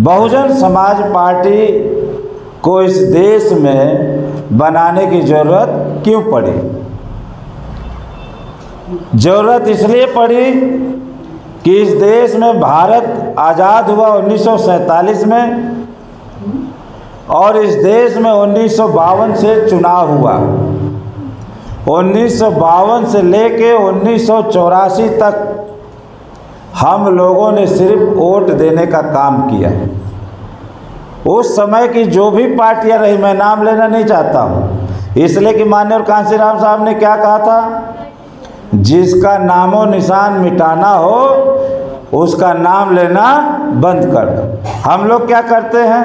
Bahujan Samaj party को इस देश में बनाने की ज़रूरत क्यों पड़ी? ज़रूरत इसलिए पड़ी कि इस देश में भारत आज़ाद हुआ 1947 में और इस देश में 1952 से चुनाव हुआ। 1952 से लेके 1984 तक हम लोगों ने सिर्फ वोट देने का काम किया। उस समय की जो भी पार्टियां रही, मैं नाम लेना नहीं चाहता हूँ, इसलिए कि माननीय कांशीराम साहब ने क्या कहा था, जिसका नामो निशान मिटाना हो उसका नाम लेना बंद कर दो। हम लोग क्या करते हैं,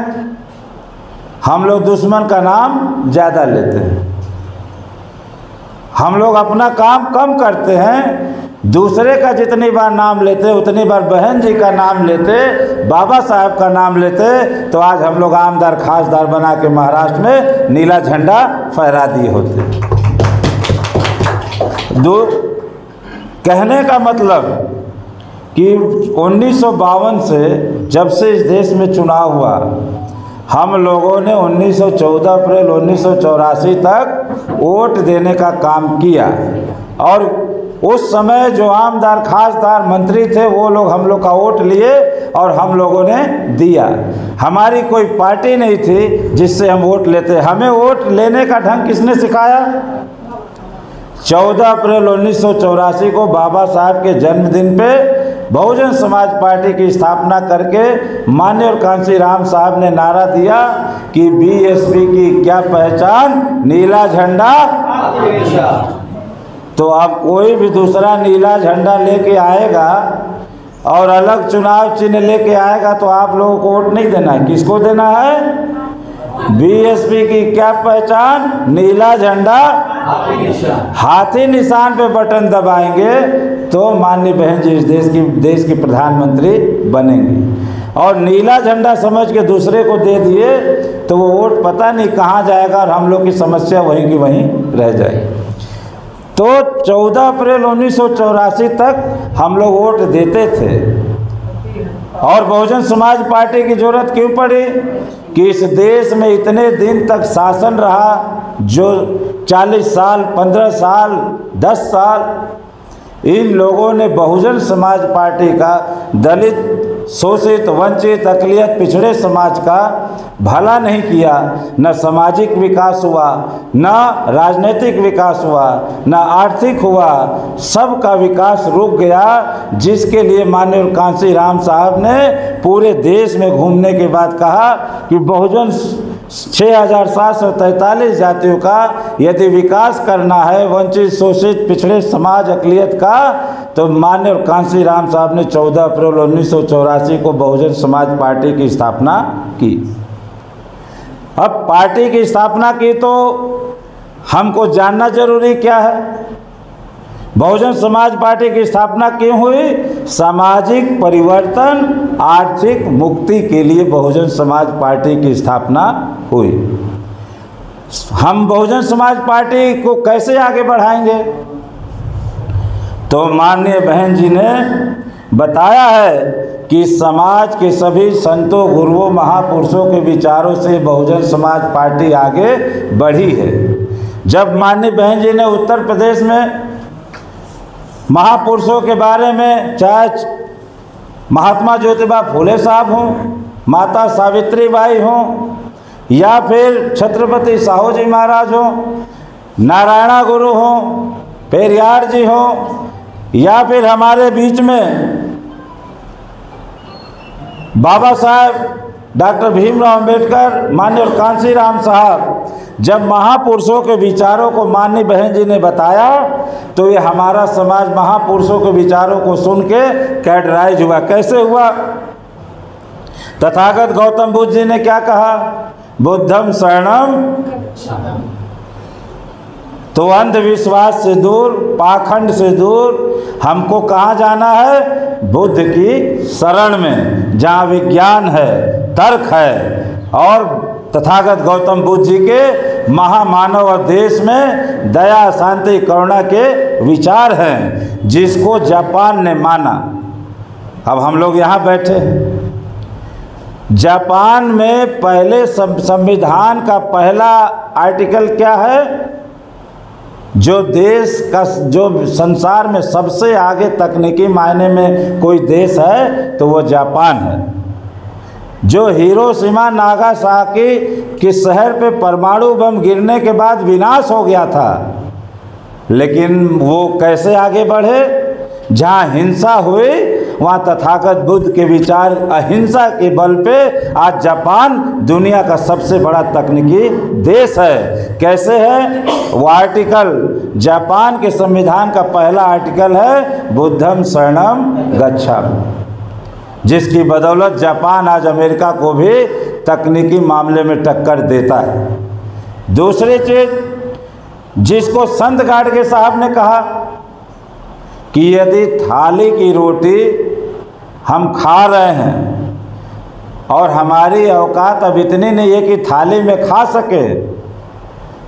हम लोग दुश्मन का नाम ज़्यादा लेते हैं, हम लोग अपना काम कम करते हैं, दूसरे का जितनी बार नाम लेते उतनी बार बहन जी का नाम लेते, बाबा साहब का नाम लेते, तो आज हम लोग आमदार खासदार बना के महाराष्ट्र में नीला झंडा फहरा दिए होते। कहने का मतलब कि 1952 से जब से इस देश में चुनाव हुआ, हम लोगों ने 14 अप्रैल 1984 तक वोट देने का काम किया और उस समय जो आमदार खासदार मंत्री थे वो लोग हम लोग का वोट लिए और हम लोगों ने दिया। हमारी कोई पार्टी नहीं थी जिससे हम वोट लेते। हमें वोट लेने का ढंग किसने सिखाया? 14 अप्रैल 1984 को बाबा साहब के जन्मदिन पे बहुजन समाज पार्टी की स्थापना करके माननीय कांशीराम साहब ने नारा दिया कि बीएसपी की क्या पहचान, नीला झंडा। तो अब कोई भी दूसरा नीला झंडा लेके आएगा और अलग चुनाव चिन्ह लेके आएगा तो आप लोगों को वोट नहीं देना है। किसको देना है? बीएसपी की क्या पहचान, नीला झंडा, हाथी निशान पे बटन दबाएंगे तो माननीय बहन जी इस देश की प्रधानमंत्री बनेंगी। और नीला झंडा समझ के दूसरे को दे दिए तो वो वोट पता नहीं कहाँ जाएगा और हम लोग की समस्या वहीं की वहीं रह जाएगी। तो 14 अप्रैल 1984 तक हम लोग वोट देते थे और बहुजन समाज पार्टी की जरूरत क्यों पड़ी कि इस देश में इतने दिन तक शासन रहा, जो 40 साल, 15 साल, 10 साल, इन लोगों ने बहुजन समाज पार्टी का दलित, शोषित, वंचित, अक़लियत, पिछड़े समाज का भला नहीं किया। न सामाजिक विकास हुआ, न राजनीतिक विकास हुआ, न आर्थिक हुआ, सबका विकास रुक गया। जिसके लिए माननीय कांशीराम साहब ने पूरे देश में घूमने के बाद कहा कि बहुजन 6743 जातियों का यदि विकास करना है, वंचित, शोषित, पिछड़े समाज, अक़लियत का, तो माननीय कांशीराम साहब ने 14 अप्रैल 1984 को बहुजन समाज पार्टी की स्थापना की। अब पार्टी की स्थापना की तो हमको जानना जरूरी क्या है, बहुजन समाज पार्टी की स्थापना क्यों हुई? सामाजिक परिवर्तन, आर्थिक मुक्ति के लिए बहुजन समाज पार्टी की स्थापना हुई। हम बहुजन समाज पार्टी को कैसे आगे बढ़ाएंगे? तो माननीय बहन जी ने बताया है कि समाज के सभी संतों, गुरुओं, महापुरुषों के विचारों से बहुजन समाज पार्टी आगे बढ़ी है। जब माननीय बहन जी ने उत्तर प्रदेश में महापुरुषों के बारे में, चाहे महात्मा ज्योतिबा फुले साहब हों, माता सावित्री बाई हों, या फिर छत्रपति साहू जी महाराज हों, नारायणा गुरु हों, पेरियार जी हों, या फिर हमारे बीच में बाबा साहब डॉक्टर भीमराव अंबेडकर, माननीय कांशीराम साहब, जब महापुरुषों के विचारों को माननीय बहन जी ने बताया तो ये हमारा समाज महापुरुषों के विचारों को सुन के कैडराइज हुआ। कैसे हुआ? तथागत गौतम बुद्ध जी ने क्या कहा? बुद्धम शरणम। तो अंधविश्वास से दूर, पाखंड से दूर हमको कहाँ जाना है? बुद्ध की शरण में, जहाँ विज्ञान है, तर्क है और तथागत गौतम बुद्ध जी के महामानव और देश में दया, शांति, करुणा के विचार हैं, जिसको जापान ने माना। अब हम लोग यहाँ बैठे हैं, जापान में पहले संविधान का पहला आर्टिकल क्या है? जो देश का, जो संसार में सबसे आगे तकनीकी मायने में कोई देश है तो वो जापान है। जो हिरोशिमा नागासाकी के शहर पे परमाणु बम गिरने के बाद विनाश हो गया था, लेकिन वो कैसे आगे बढ़े? जहाँ हिंसा हुई वहाँ तथागत बुद्ध के विचार अहिंसा के बल पे आज जापान दुनिया का सबसे बड़ा तकनीकी देश है। कैसे है? वो आर्टिकल, जापान के संविधान का पहला आर्टिकल है बुद्धम शरणम गच्छामि, जिसकी बदौलत जापान आज अमेरिका को भी तकनीकी मामले में टक्कर देता है। दूसरी चीज, जिसको संत गाडगे साहब ने कहा कि यदि थाली की रोटी हम खा रहे हैं और हमारी औकात अब इतनी नहीं है कि थाली में खा सके,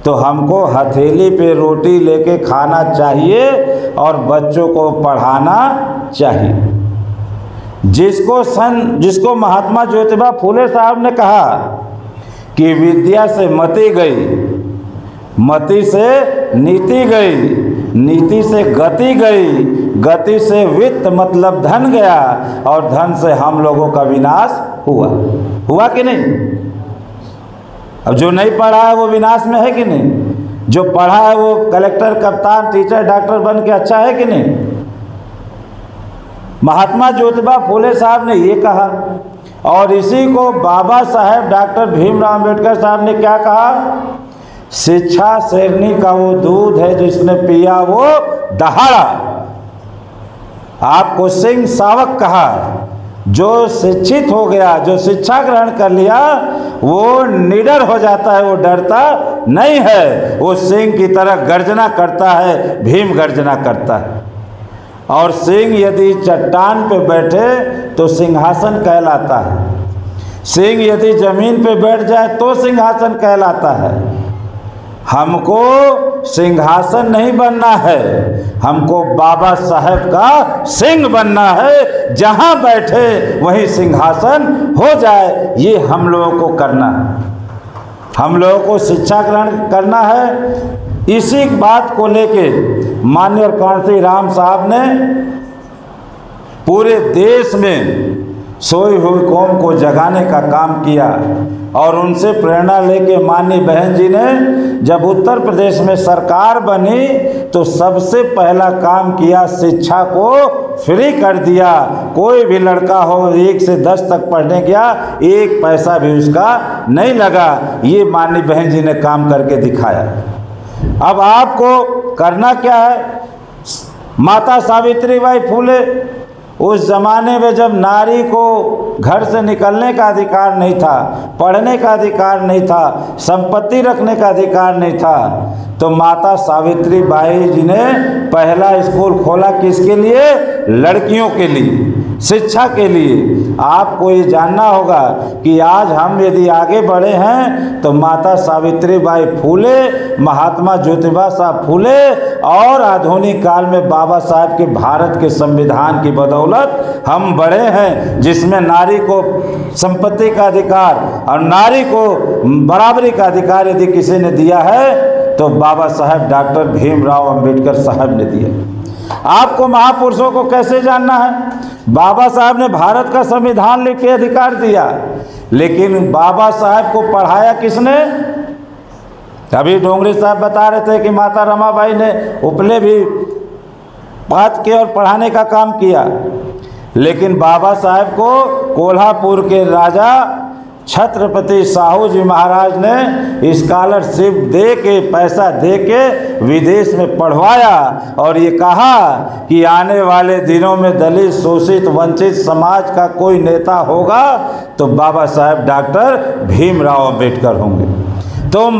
तो हमको हथेली पे रोटी लेके खाना चाहिए और बच्चों को पढ़ाना चाहिए। जिसको महात्मा ज्योतिबा फूले साहब ने कहा कि विद्या से मति गई, मति से नीति गई, नीति से गति गई, गति से वित्त मतलब धन गया, और धन से हम लोगों का विनाश हुआ कि नहीं? अब जो नहीं पढ़ा है वो विनाश में है कि नहीं? जो पढ़ा है वो कलेक्टर, कप्तान, टीचर, डॉक्टर बन के अच्छा है कि नहीं? महात्मा ज्योतिबा फूले साहब ने ये कहा, और इसी को बाबा साहेब डॉक्टर भीमराव अम्बेडकर साहब ने क्या कहा? शिक्षा शेरनी का वो दूध है जिसने पिया वो दहाड़ा। आपको सिंह सावक कहा, जो शिक्षित हो गया, जो शिक्षा ग्रहण कर लिया, वो निडर हो जाता है, वो डरता नहीं है, वो सिंह की तरह गर्जना करता है, भीम गर्जना करता है। और सिंह यदि चट्टान पे बैठे तो सिंहासन कहलाता है, सिंह यदि जमीन पे बैठ जाए तो सिंहासन कहलाता है। हमको सिंहासन नहीं बनना है, हमको बाबा साहेब का सिंह बनना है, जहाँ बैठे वहीं सिंहासन हो जाए। ये हम लोगों को करना है, हम लोगों को शिक्षा ग्रहण करना है। इसी बात को लेके माननीय कांसी राम साहब ने पूरे देश में सोई हुई कौम को जगाने का काम किया, और उनसे प्रेरणा लेके माननीय बहन जी ने जब उत्तर प्रदेश में सरकार बनी तो सबसे पहला काम किया, शिक्षा को फ्री कर दिया। कोई भी लड़का हो 1 से 10 तक पढ़ने गया, 1 पैसा भी उसका नहीं लगा। ये माननीय बहन जी ने काम करके दिखाया। अब आपको करना क्या है? माता सावित्रीबाई फूले, उस ज़माने में जब नारी को घर से निकलने का अधिकार नहीं था, पढ़ने का अधिकार नहीं था, संपत्ति रखने का अधिकार नहीं था, तो माता सावित्रीबाई जी ने पहला स्कूल खोला। किसके लिए? लड़कियों के लिए, शिक्षा के लिए। आपको ये जानना होगा कि आज हम यदि आगे बढ़े हैं तो माता सावित्रीबाई फूले, महात्मा ज्योतिबा साहब फूले और आधुनिक काल में बाबा साहब के भारत के संविधान की बदौलत हम बढ़े हैं, जिसमें नारी को संपत्ति का अधिकार और नारी को बराबरी का अधिकार यदि किसी ने दिया है तो बाबा साहेब डॉक्टर भीमराव अंबेडकर साहब ने दिया। आपको महापुरुषों को कैसे जानना है? बाबा साहब ने भारत का संविधान लिख के अधिकार दिया, लेकिन बाबा साहब को पढ़ाया किसने? अभी डोंगरी साहब बता रहे थे कि माता रमाबाई ने उपले भी बात के और पढ़ाने का काम किया, लेकिन बाबा साहब को कोल्हापुर के राजा छत्रपति साहू जी महाराज ने स्कॉलरशिप दे के, पैसा दे के विदेश में पढ़वाया, और ये कहा कि आने वाले दिनों में दलित, शोषित, वंचित समाज का कोई नेता होगा तो बाबा साहेब डॉक्टर भीमराव अंबेडकर होंगे। तो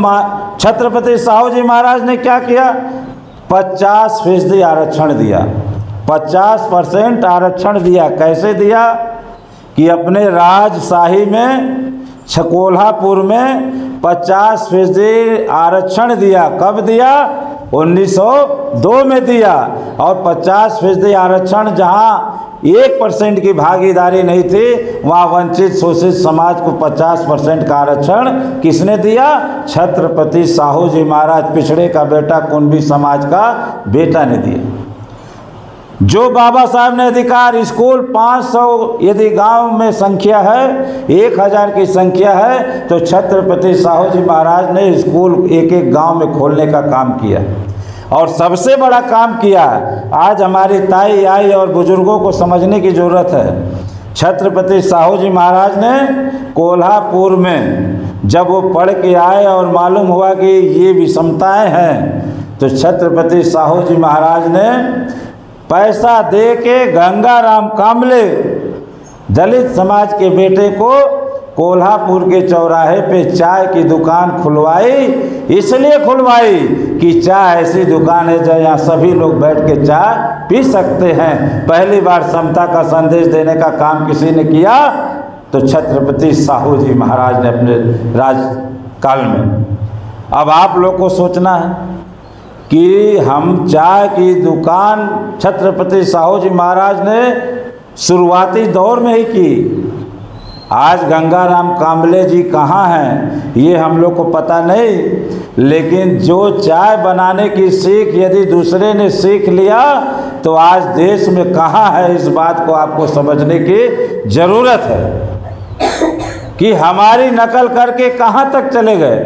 छत्रपति साहू जी महाराज ने क्या किया? 50% आरक्षण दिया, 50% आरक्षण दिया। कैसे दिया? कि अपने राजशाही में कोल्हापुर में 50% आरक्षण दिया। कब दिया? 1902 में दिया। और 50% आरक्षण जहाँ 1% की भागीदारी नहीं थी, वहाँ वंचित शोषित समाज को 50% का आरक्षण किसने दिया? छत्रपति साहू जी महाराज, पिछड़े का बेटा, कुंभी समाज का बेटा ने दिया। जो बाबा साहब ने अधिकार, स्कूल 500 यदि गांव में संख्या है, 1000 की संख्या है, तो छत्रपति साहू जी महाराज ने स्कूल एक एक गांव में खोलने का काम किया और सबसे बड़ा काम किया। आज हमारी ताई आई और बुजुर्गों को समझने की ज़रूरत है। छत्रपति साहू जी महाराज ने कोल्हापुर में जब वो पढ़ के आए और मालूम हुआ कि ये विषमताएं हैं, तो छत्रपति साहू जी महाराज ने पैसा दे के गंगाराम कामले दलित समाज के बेटे को कोल्हापुर के चौराहे पे चाय की दुकान खुलवाई। इसलिए खुलवाई कि चाय ऐसी दुकान है जहाँ सभी लोग बैठ के चाय पी सकते हैं। पहली बार समता का संदेश देने का काम किसी ने किया तो छत्रपति साहू जी महाराज ने अपने राजकाल में। अब आप लोग को सोचना है कि हम चाय की दुकान छत्रपति साहू जी महाराज ने शुरुआती दौर में ही की। आज गंगाराम कामले जी कहाँ हैं ये हम लोग को पता नहीं, लेकिन जो चाय बनाने की सीख यदि दूसरे ने सीख लिया तो आज देश में कहाँ है, इस बात को आपको समझने की ज़रूरत है कि हमारी नकल करके कहाँ तक चले गए।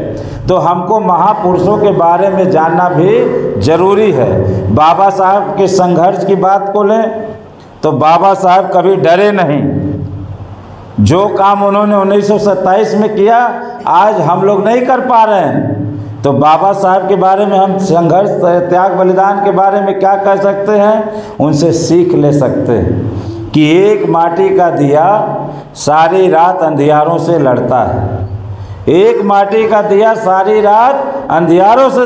तो हमको महापुरुषों के बारे में जानना भी ज़रूरी है। बाबा साहब के संघर्ष की बात को लें तो बाबा साहब कभी डरे नहीं। जो काम उन्होंने 1927 में किया आज हम लोग नहीं कर पा रहे हैं, तो बाबा साहब के बारे में हम संघर्ष त्याग बलिदान के बारे में क्या कह सकते हैं? उनसे सीख ले सकते हैं कि एक माटी का दिया सारी रात अंधियारों से लड़ता है। एक माटी का दिया सारी रात अंधियारों से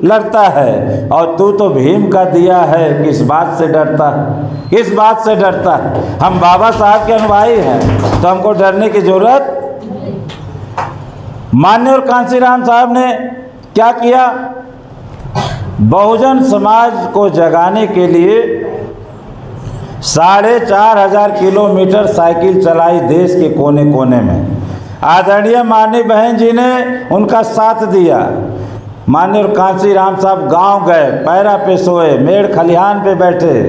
लड़ता है, और तू तो भीम का दिया है, किस बात से डरता है? किस बात से डरता है? हम बाबा साहब के अनुयायी हैं तो हमको डरने की जरूरत। माननीय कांशीराम साहब ने क्या किया? बहुजन समाज को जगाने के लिए 4500 किलोमीटर साइकिल चलाई देश के कोने कोने में। आदरणीय माननीय बहन जी ने उनका साथ दिया। माननीय कांशीराम साहब गांव गए, पैरा पे सोए, मेड़ खलिहान पे बैठे,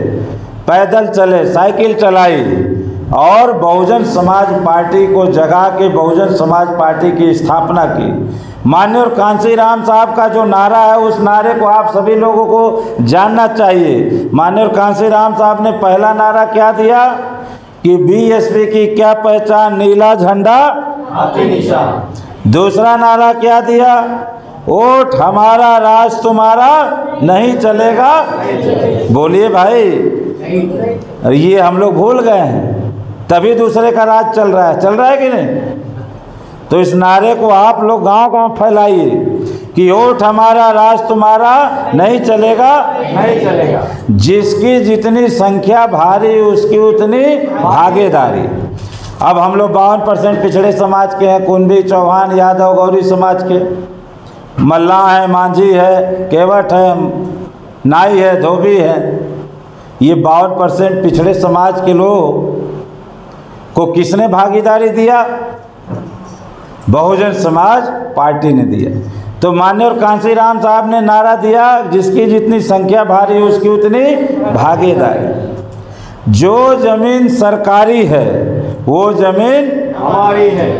पैदल चले, साइकिल चलाई और बहुजन समाज पार्टी को जगा के बहुजन समाज पार्टी की स्थापना की। माननीय कांशीराम साहब का जो नारा है उस नारे को आप सभी लोगों को जानना चाहिए। माननीय कांशीराम साहब ने पहला नारा क्या दिया कि बीएसपी की क्या पहचान, नीला झंडा हाथी निशान। दूसरा नारा क्या दिया? वोट हमारा राज तुम्हारा नहीं चलेगा। बोलिए भाई, ये हम लोग भूल गए हैं, तभी दूसरे का राज चल रहा है कि नहीं? तो इस नारे को आप लोग गांव गांव फैलाइए कि वोट हमारा राज तुम्हारा नहीं चलेगा। जिसकी जितनी संख्या भारी उसकी उतनी भागीदारी। अब हम लोग 52% पिछड़े समाज के हैं, कुंभी, चौहान, यादव, गौरी समाज के, मल्लाह है, मांझी है, केवट है, नाई है, धोबी है। ये 52% पिछड़े समाज के लोग को किसने भागीदारी दिया? बहुजन समाज पार्टी ने दिया। तो माननीय कांशीराम साहब ने नारा दिया, जिसकी जितनी संख्या भारी उसकी उतनी भागीदारी। जो जमीन सरकारी है वो जमीन हमारी है।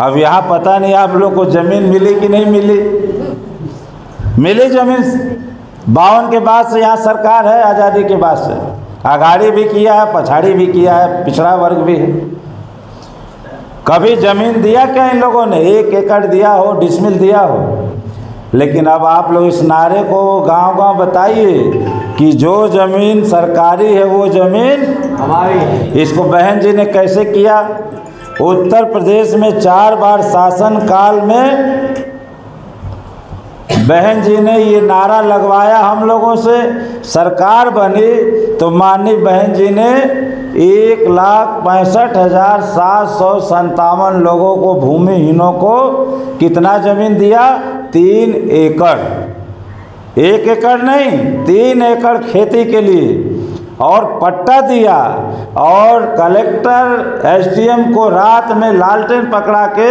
अब यहाँ पता नहीं आप लोग को जमीन मिली कि नहीं मिली? मिली जमीन 52 के बाद से यहाँ सरकार है, आज़ादी के बाद से आगाड़ी भी किया है, पछाड़ी भी किया है, पिछड़ा वर्ग भी है। कभी जमीन दिया क्या इन लोगों ने? 1 एकड़ दिया हो, डिसमिल दिया हो? लेकिन अब आप लोग इस नारे को गांव गांव बताइए कि जो ज़मीन सरकारी है वो ज़मीन हमारी है। इसको बहन जी ने कैसे किया? उत्तर प्रदेश में 4 बार शासन काल में बहन जी ने ये नारा लगवाया हम लोगों से। सरकार बनी तो माननीय बहन जी ने 1,65,757 लोगों को, भूमिहीनों को कितना ज़मीन दिया? 3 एकड़। 1 एकड़ नहीं, 3 एकड़ खेती के लिए। और पट्टा दिया, और कलेक्टर एसडीएम को रात में लालटेन पकड़ा के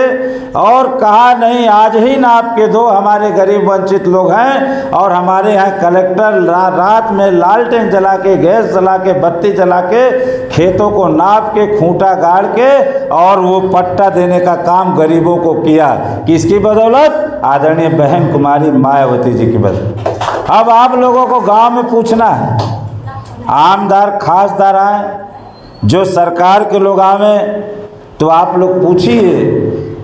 और कहा नहीं आज ही नाप के दो, हमारे गरीब वंचित लोग हैं। और हमारे यहाँ कलेक्टर रात में लालटेन जला के, गैस जला के, बत्ती जला के खेतों को नाप के, खूंटा गाड़ के और वो पट्टा देने का काम गरीबों को किया। किसकी बदौलत? आदरणीय बहन कुमारी मायावती जी की बदौलत। अब आप लोगों को गांव में पूछना है, आमदार खासदार आए जो सरकार के लोग आवे, तो आप लोग पूछिए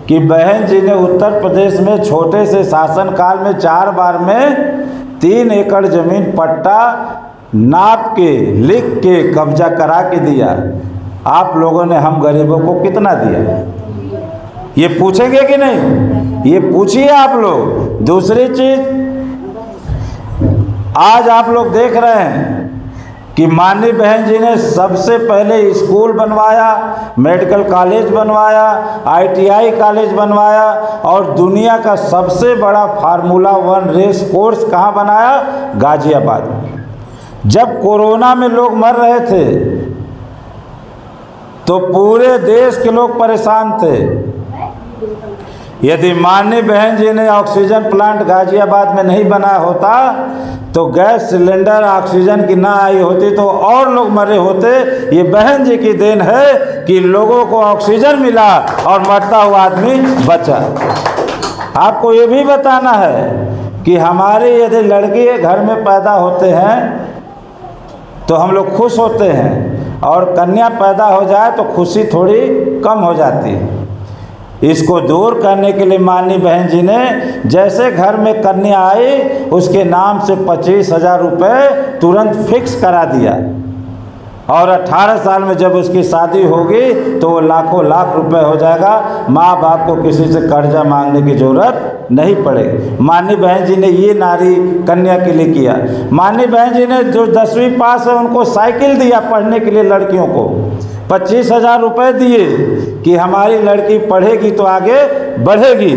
कि बहन जी ने उत्तर प्रदेश में छोटे से शासनकाल में 4 बार में 3 एकड़ जमीन पट्टा नाप के, लिख के, कब्जा करा के दिया। आप लोगों ने हम गरीबों को कितना दिया? ये पूछेंगे कि नहीं? ये पूछिए आप लोग। दूसरी चीज, आज आप लोग देख रहे हैं कि माननीय बहन जी ने सबसे पहले स्कूल बनवाया, मेडिकल कॉलेज बनवाया, आईटीआई कॉलेज बनवाया और दुनिया का सबसे बड़ा फार्मूला 1 रेस कोर्स कहाँ बनाया? गाजियाबाद में। जब कोरोना में लोग मर रहे थे तो पूरे देश के लोग परेशान थे। यदि माननीय बहन जी ने ऑक्सीजन प्लांट गाजियाबाद में नहीं बनाया होता तो गैस सिलेंडर ऑक्सीजन की ना आई होती तो और लोग मरे होते। ये बहन जी की देन है कि लोगों को ऑक्सीजन मिला और मरता हुआ आदमी बचा। आपको ये भी बताना है कि हमारे यदि लड़के घर में पैदा होते हैं तो हम लोग खुश होते हैं, और कन्या पैदा हो जाए तो खुशी थोड़ी कम हो जाती है। इसको दूर करने के लिए माननीय बहन जी ने जैसे घर में कन्या आई उसके नाम से 25,000 रुपये तुरंत फिक्स करा दिया, और 18 साल में जब उसकी शादी होगी तो वो लाखों लाख रुपए हो जाएगा। माँ बाप को किसी से कर्जा मांगने की जरूरत नहीं पड़ेगी। माननीय बहन जी ने ये नारी कन्या के लिए किया। माननीय बहन जी ने जो 10वीं पास है उनको साइकिल दिया पढ़ने के लिए, लड़कियों को 25,000 रुपये दिए कि हमारी लड़की पढ़ेगी तो आगे बढ़ेगी।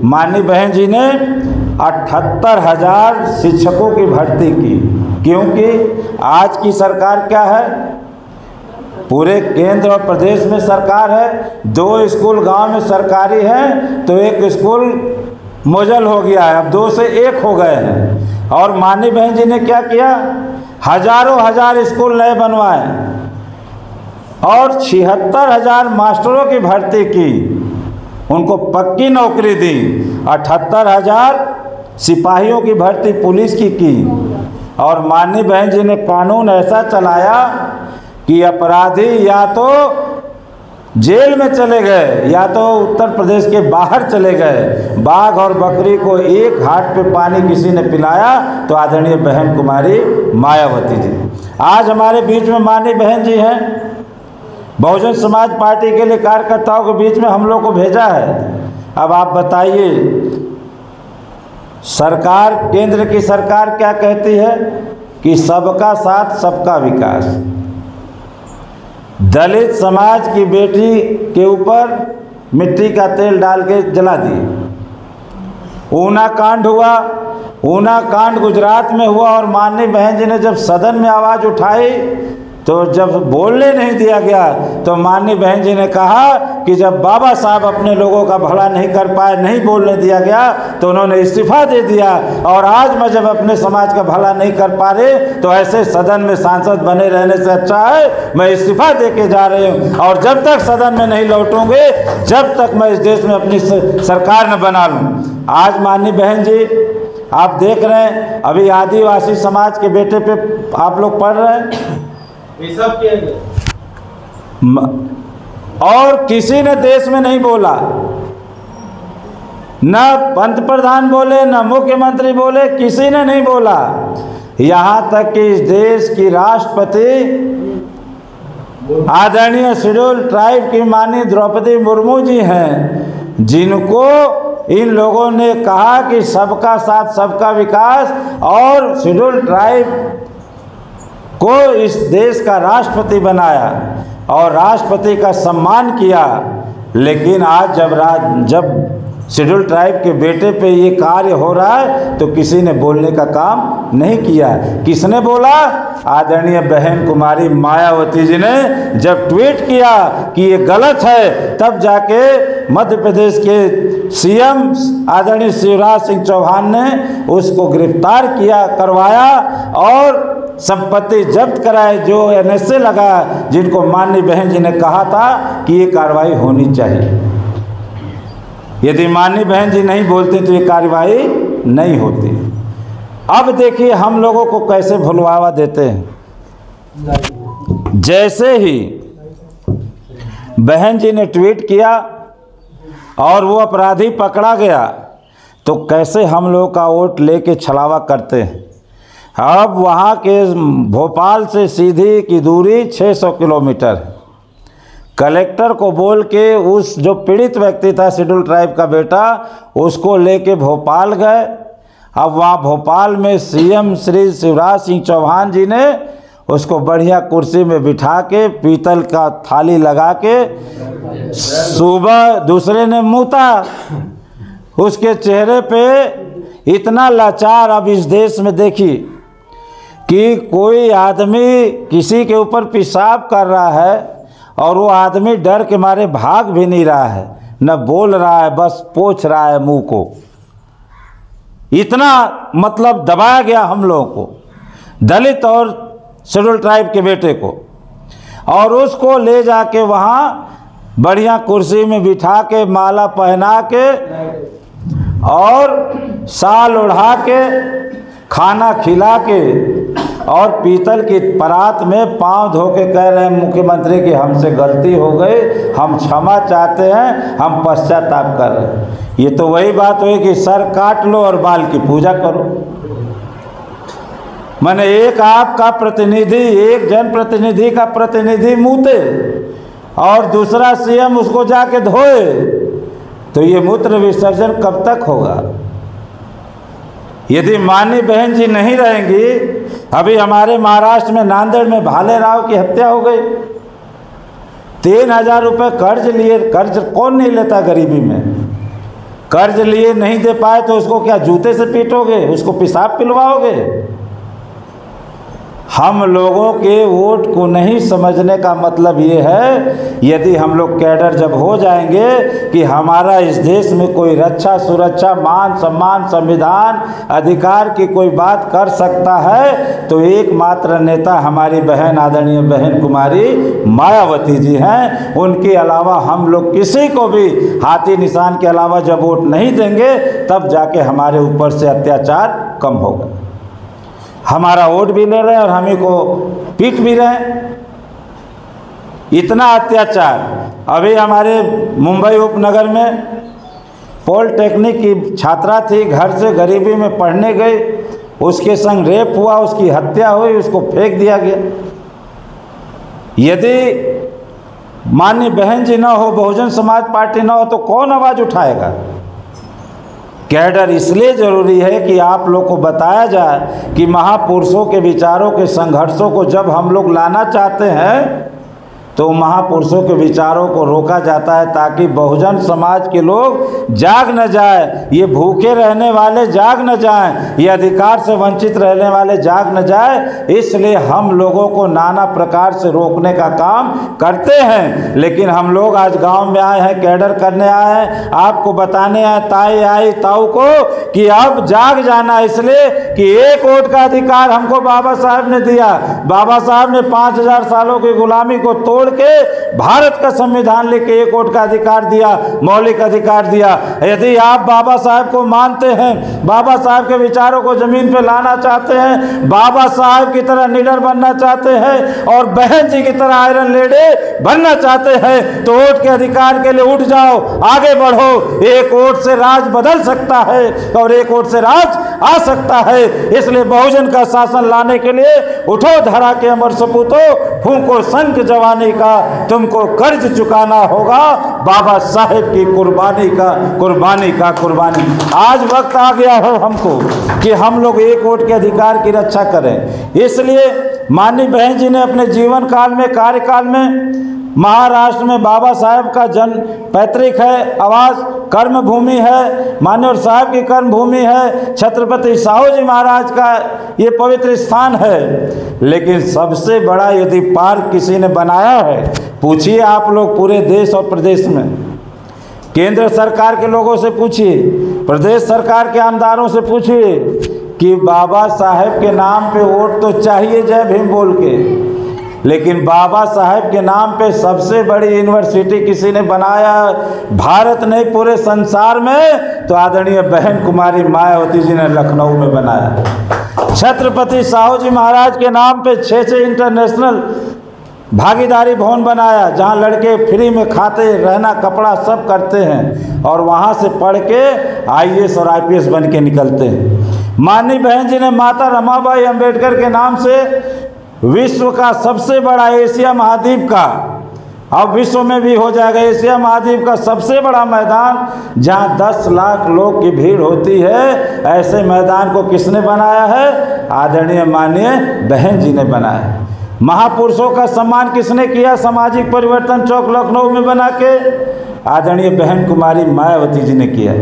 माननीय बहन जी ने 78,000 शिक्षकों की भर्ती की, क्योंकि आज की सरकार क्या है? पूरे केंद्र और प्रदेश में सरकार है, 2 स्कूल गांव में सरकारी हैं तो 1 स्कूल मोजल हो गया है, अब 2 से 1 हो गए हैं। और माननीय बहन जी ने क्या किया? हजारों हजार स्कूल नए बनवाए और 76,000 मास्टरों की भर्ती की, उनको पक्की नौकरी दी। 78,000 सिपाहियों की भर्ती पुलिस की। और माननीय बहन जी ने कानून ऐसा चलाया कि अपराधी या तो जेल में चले गए या तो उत्तर प्रदेश के बाहर चले गए। बाघ और बकरी को एक हाथ पे पानी किसी ने पिलाया तो आदरणीय बहन कुमारी मायावती जी। आज हमारे बीच में माननीय बहन जी हैं, बहुजन समाज पार्टी के लिए कार्यकर्ताओं के बीच में हम लोग को भेजा है। अब आप बताइए, सरकार, केंद्र की सरकार क्या कहती है कि सबका साथ सबका विकास। दलित समाज की बेटी के ऊपर मिट्टी का तेल डाल के जला दिए। ऊना कांड हुआ, ऊना कांड गुजरात में हुआ और माननीय बहन जी ने जब सदन में आवाज़ उठाई तो जब बोलने नहीं दिया गया तो माननीय बहन जी ने कहा कि जब बाबा साहब अपने लोगों का भला नहीं कर पाए, नहीं बोलने दिया गया तो उन्होंने इस्तीफा दे दिया। और आज मैं जब अपने समाज का भला नहीं कर पा रहे तो ऐसे सदन में सांसद बने रहने से अच्छा है मैं इस्तीफा दे के जा रही हूँ, और जब तक सदन में नहीं लौटूंगे जब तक मैं इस देश में अपनी सरकार न बना लूँ। आज माननीय बहन जी आप देख रहे हैं, अभी आदिवासी समाज के बेटे पे आप लोग पढ़ रहे हैं, और किसी ने देश में नहीं बोला, न पंत प्रधान बोले, न मुख्यमंत्री बोले, किसी ने नहीं बोला। यहाँ तक कि इस देश की राष्ट्रपति आदरणीय शेड्यूल ट्राइब की माननीय द्रौपदी मुर्मू जी हैं, जिनको इन लोगों ने कहा कि सबका साथ सबका विकास और शेड्यूल ट्राइब को इस देश का राष्ट्रपति बनाया और राष्ट्रपति का सम्मान किया। लेकिन आज जब शेड्यूल ट्राइब के बेटे पे ये कार्य हो रहा है तो किसी ने बोलने का काम नहीं किया है। किसने बोला? आदरणीय बहन कुमारी मायावती जी ने जब ट्वीट किया कि ये गलत है, तब जाके मध्य प्रदेश के सीएम आदरणीय शिवराज सिंह चौहान ने उसको गिरफ्तार किया, करवाया और संपत्ति जब्त कराए जो एनएसए लगा, जिनको माननीय बहन जी ने कहा था कि ये कार्रवाई होनी चाहिए। यदि माननीय बहन जी नहीं बोलते तो ये कार्रवाई नहीं होती। अब देखिए हम लोगों को कैसे भुलवावा देते हैं। जैसे ही बहन जी ने ट्वीट किया और वो अपराधी पकड़ा गया तो कैसे हम लोग का वोट लेके छलावा करते हैं। अब वहाँ के भोपाल से सीधी की दूरी 600 किलोमीटर है। कलेक्टर को बोल के उस जो पीड़ित व्यक्ति था शेड्यूल ट्राइब का बेटा, उसको लेके भोपाल गए। अब वहाँ भोपाल में सीएम श्री शिवराज सिंह चौहान जी ने उसको बढ़िया कुर्सी में बिठा के पीतल का थाली लगा के सुबह दूसरे ने मूता। उसके चेहरे पे इतना लाचार। अब इस देश में देखिए कि कोई आदमी किसी के ऊपर पेशाब कर रहा है और वो आदमी डर के मारे भाग भी नहीं रहा है, न बोल रहा है, बस पोंछ रहा है मुंह को। इतना मतलब दबाया गया हम लोगों को, दलित और शेड्यूल ट्राइब के बेटे को, और उसको ले जाके वहाँ बढ़िया कुर्सी में बिठा के माला पहना के और शाल ओढ़ा के खाना खिला के और पीतल की परात में पांव धो के कह रहे हैं मुख्यमंत्री कि हमसे गलती हो गई, हम क्षमा चाहते हैं, हम पश्चाताप कर रहे हैं। ये तो वही बात हुई कि सर काट लो और बाल की पूजा करो। मैंने एक आपका प्रतिनिधि, एक जनप्रतिनिधि का प्रतिनिधि मूते और दूसरा सीएम उसको जाके धोए, तो ये मूत्र विसर्जन कब तक होगा? यदि माननीय बहन जी नहीं रहेंगी, अभी हमारे महाराष्ट्र में नांदेड़ में भाले राव की हत्या हो गई। 3000 रुपये कर्ज लिए, कर्ज कौन नहीं लेता गरीबी में? कर्ज लिए नहीं दे पाए तो उसको क्या जूते से पीटोगे, उसको पेशाब पिलवाओगे? हम लोगों के वोट को नहीं समझने का मतलब ये है, यदि हम लोग कैडर जब हो जाएंगे कि हमारा इस देश में कोई रक्षा सुरक्षा मान सम्मान संविधान अधिकार की कोई बात कर सकता है तो एकमात्र नेता हमारी बहन आदरणीय बहन कुमारी मायावती जी हैं। उनके अलावा हम लोग किसी को भी हाथी निशान के अलावा जब वोट नहीं देंगे तब जाके हमारे ऊपर से अत्याचार कम होगा। हमारा वोट भी ले रहे हैं और हमें को पीट भी रहे हैं। इतना अत्याचार। अभी हमारे मुंबई उपनगर में पॉलिटेक्निक की छात्रा थी, घर से गरीबी में पढ़ने गई, उसके संग रेप हुआ, उसकी हत्या हुई, उसको फेंक दिया गया। यदि माननीय बहन जी ना हो, बहुजन समाज पार्टी ना हो तो कौन आवाज़ उठाएगा? कैडर इसलिए ज़रूरी है कि आप लोग को बताया जाए कि महापुरुषों के विचारों के संघर्षों को जब हम लोग लाना चाहते हैं तो महापुरुषों के विचारों को रोका जाता है ताकि बहुजन समाज के लोग जाग न जाए, ये भूखे रहने वाले जाग न जाएं, ये अधिकार से वंचित रहने वाले जाग न जाए। इसलिए हम लोगों को नाना प्रकार से रोकने का काम करते हैं। लेकिन हम लोग आज गांव में आए हैं, कैडर करने आए हैं, आपको बताने आए ताई आई ताऊ को कि अब जाग जाना, इसलिए कि एक वोट का अधिकार हमको बाबा साहब ने दिया। बाबा साहब ने 5000 सालों की गुलामी को तोड़ के भारत का संविधान लेके एक वोट का अधिकार दिया, मौलिक अधिकार दिया। यदि आप बाबा साहब को मानते हैं, बाबा साहब के विचारों को जमीन पे लाना चाहते हैं, बाबा साहब की तरह लीडर बनना चाहते हैं और बहन जी की तरह आयरन लेडी बनना चाहते हैं तो वोट के अधिकार के लिए उठ जाओ, आगे बढ़ो। एक वोट से राज बदल सकता है और एक वोट से राज आ सकता है। इसलिए बहुजन का शासन लाने के लिए उठो धरा के अमर सपूतो, फूंको शंख जवानी का, तुमको कर्ज चुकाना होगा बाबा साहेब की कुर्बानी का, कुर्बानी का कुर्बानी। आज वक्त आ गया है हमको कि हम लोग एक वोट के अधिकार की रक्षा करें। इसलिए माननीय बहन जी ने अपने जीवन काल में, कार्यकाल में महाराष्ट्र में बाबा साहेब का जन्म पैतृक है, आवास कर्म भूमि है, मान्यवर साहब की कर्म भूमि है, छत्रपति साहू जी महाराज का ये पवित्र स्थान है। लेकिन सबसे बड़ा यदि पार्क किसी ने बनाया है, पूछिए आप लोग पूरे देश और प्रदेश में, केंद्र सरकार के लोगों से पूछिए, प्रदेश सरकार के आमदारों से पूछिए कि बाबा साहेब के नाम पे वोट तो चाहिए जय भीम बोल के, लेकिन बाबा साहेब के नाम पे सबसे बड़ी यूनिवर्सिटी किसी ने बनाया भारत नहीं पूरे संसार में, तो आदरणीय बहन कुमारी मायावती जी ने लखनऊ में बनाया। छत्रपति साहू जी महाराज के नाम पे 6 इंटरनेशनल भागीदारी भवन बनाया, जहाँ लड़के फ्री में खाते रहना कपड़ा सब करते हैं और वहाँ से पढ़ के IAS और IPS बन के निकलते हैं। माननीय बहन जी ने माता रमाबाई अंबेडकर के नाम से विश्व का सबसे बड़ा, एशिया महाद्वीप का, अब विश्व में भी हो जाएगा, एशिया महाद्वीप का सबसे बड़ा मैदान जहां 10 लाख लोग की भीड़ होती है, ऐसे मैदान को किसने बनाया है? आदरणीय माननीय बहन जी ने बनाया। महापुरुषों का सम्मान किसने किया? सामाजिक परिवर्तन चौक लखनऊ में बना के आदरणीय बहन कुमारी मायावती जी ने किया।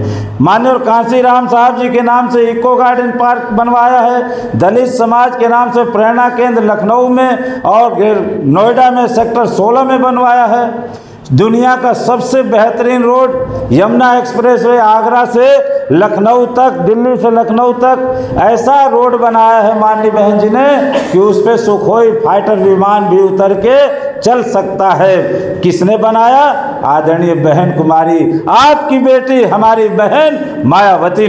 माननीय कांशीराम साहब जी के नाम से इको गार्डन पार्क बनवाया है, दलित समाज के नाम से प्रेरणा केंद्र लखनऊ में और नोएडा में सेक्टर 16 में बनवाया है। दुनिया का सबसे बेहतरीन रोड यमुना एक्सप्रेसवे आगरा से लखनऊ तक, दिल्ली से लखनऊ तक ऐसा रोड बनाया है माननीय बहन जी ने कि उस पर सुखोई फाइटर विमान भी उतर के चल सकता है। किसने बनाया? आदरणीय बहन कुमारी, आपकी बेटी, हमारी बहन मायावती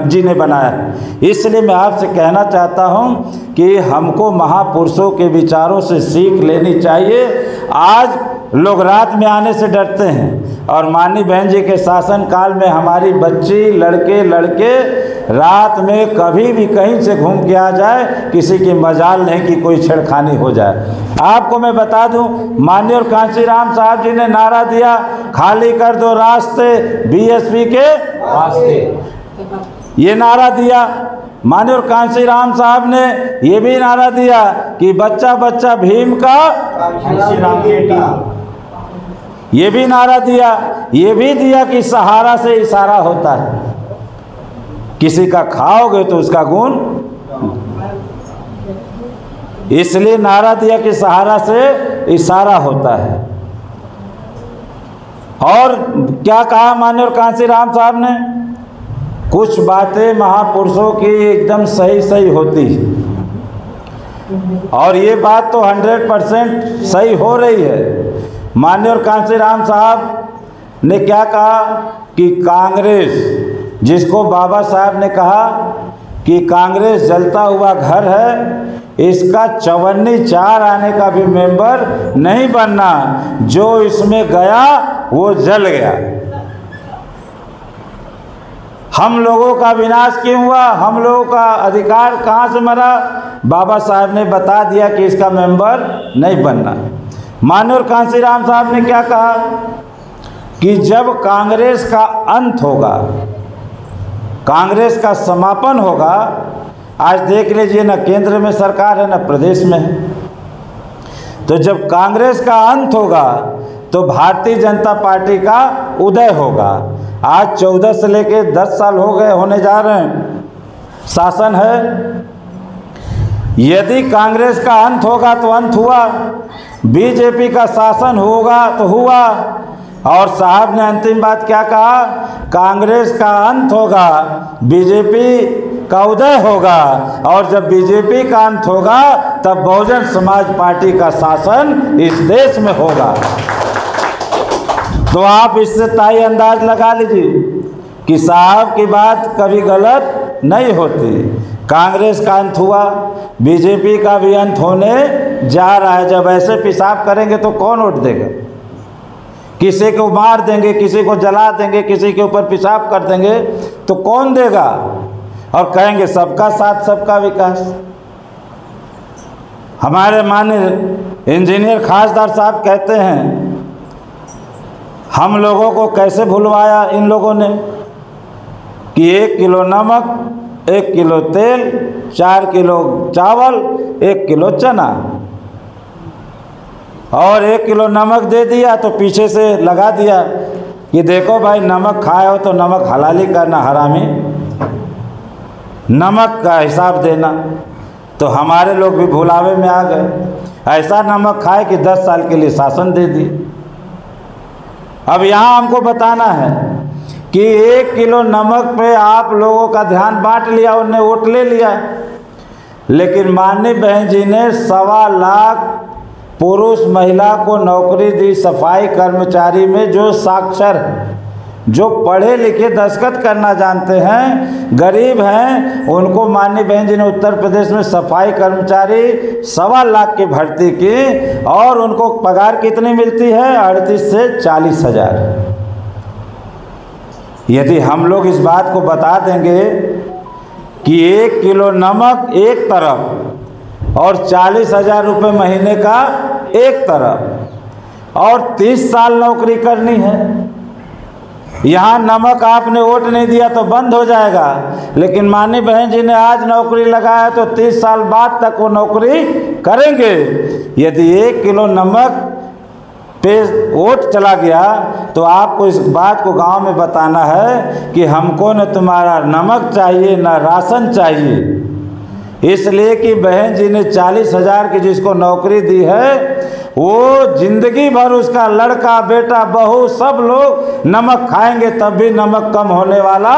जी ने बनाया। इसलिए मैं आपसे कहना चाहता हूं कि हमको महापुरुषों के विचारों से सीख लेनी चाहिए। आज लोग रात में आने से डरते हैं और माननीय बहन जी के शासन काल में हमारी बच्ची, लड़के रात में कभी भी कहीं से घूम के आ जाए, किसी की मजाल नहीं कि कोई छेड़खानी हो जाए। आपको मैं बता दूं, माननीय कांशीराम साहब जी ने नारा दिया, खाली कर दो रास्ते BSP के वास्ते, ये नारा दिया। माननीय कांशीराम साहब ने ये भी नारा दिया कि बच्चा बच्चा भीम का, ये भी नारा दिया। ये भी दिया कि सहारा से इशारा होता है, किसी का खाओगे तो उसका गुण, इसलिए नारा दिया कि सहारा से इशारा होता है। और क्या कहा माननीय कांशीराम साहब ने? कुछ बातें महापुरुषों की एकदम सही होती और ये बात तो 100% सही हो रही है। माननीय कांशीराम साहब ने क्या कहा कि कांग्रेस, जिसको बाबा साहब ने कहा कि कांग्रेस जलता हुआ घर है, इसका चवन्नी 4 आने का भी मेंबर नहीं बनना, जो इसमें गया वो जल गया। हम लोगों का विनाश क्यों हुआ? हम लोगों का अधिकार कहाँ से मरा? बाबा साहब ने बता दिया कि इसका मेंबर नहीं बनना। माननीय कांशीराम साहब ने क्या कहा कि जब कांग्रेस का अंत होगा, कांग्रेस का समापन होगा, आज देख लीजिए ना केंद्र में सरकार है ना प्रदेश में है, तो जब कांग्रेस का अंत होगा तो भारतीय जनता पार्टी का उदय होगा। आज 14 से लेके 10 साल हो गए, होने जा रहे हैं, शासन है। यदि कांग्रेस का अंत होगा तो अंत हुआ, बीजेपी का शासन होगा तो हुआ। और साहब ने अंतिम बात क्या कहा? कांग्रेस का अंत होगा, बीजेपी का उदय होगा, और जब बीजेपी का अंत होगा तब बहुजन समाज पार्टी का शासन इस देश में होगा। तो आप इससे ताई अंदाज लगा लीजिए कि साहब की बात कभी गलत नहीं होती। कांग्रेस का अंत हुआ, बीजेपी का भी अंत होने जा रहा है। जब ऐसे पेशाब करेंगे तो कौन वोट देगा? किसी को मार देंगे, किसी को जला देंगे, किसी के ऊपर पेशाब कर देंगे तो कौन देगा? और कहेंगे सबका साथ सबका विकास। हमारे माननीय इंजीनियर खासदार साहब कहते हैं, हम लोगों को कैसे भुलवाया इन लोगों ने कि 1 किलो नमक, 1 किलो तेल, 4 किलो चावल, 1 किलो चना। और 1 किलो नमक दे दिया तो पीछे से लगा दिया कि देखो भाई नमक खाए हो तो नमक हलाली करना, हरामी नमक का हिसाब देना। तो हमारे लोग भी भुलावे में आ गए, ऐसा नमक खाए कि 10 साल के लिए शासन दे दी। अब यहाँ हमको बताना है कि 1 किलो नमक पे आप लोगों का ध्यान बांट लिया, उन्होंने वोट ले लिया, लेकिन माननीय बहन जी ने 1.25 लाख पुरुष महिला को नौकरी दी सफाई कर्मचारी में, जो साक्षर हैं, जो पढ़े लिखे दस्तखत करना जानते हैं, गरीब हैं, उनको माननीय बहन जी ने उत्तर प्रदेश में सफाई कर्मचारी 1.25 लाख की भर्ती की। और उनको पगार कितनी मिलती है? 38 से 40 हज़ार। यदि हम लोग इस बात को बता देंगे कि 1 किलो नमक एक तरफ और 40,000 रुपये महीने का एक तरफ, और 30 साल नौकरी करनी है। यहाँ नमक आपने वोट नहीं दिया तो बंद हो जाएगा, लेकिन माननीय बहन जी ने आज नौकरी लगाया तो 30 साल बाद तक वो नौकरी करेंगे। यदि 1 किलो नमक पे वोट चला गया तो आपको इस बात को गांव में बताना है कि हमको न तुम्हारा नमक चाहिए न राशन चाहिए। इसलिए कि बहन जी ने 40,000 की जिसको नौकरी दी है, वो जिंदगी भर उसका लड़का बेटा बहू सब लोग नमक खाएंगे, तब भी नमक कम होने वाला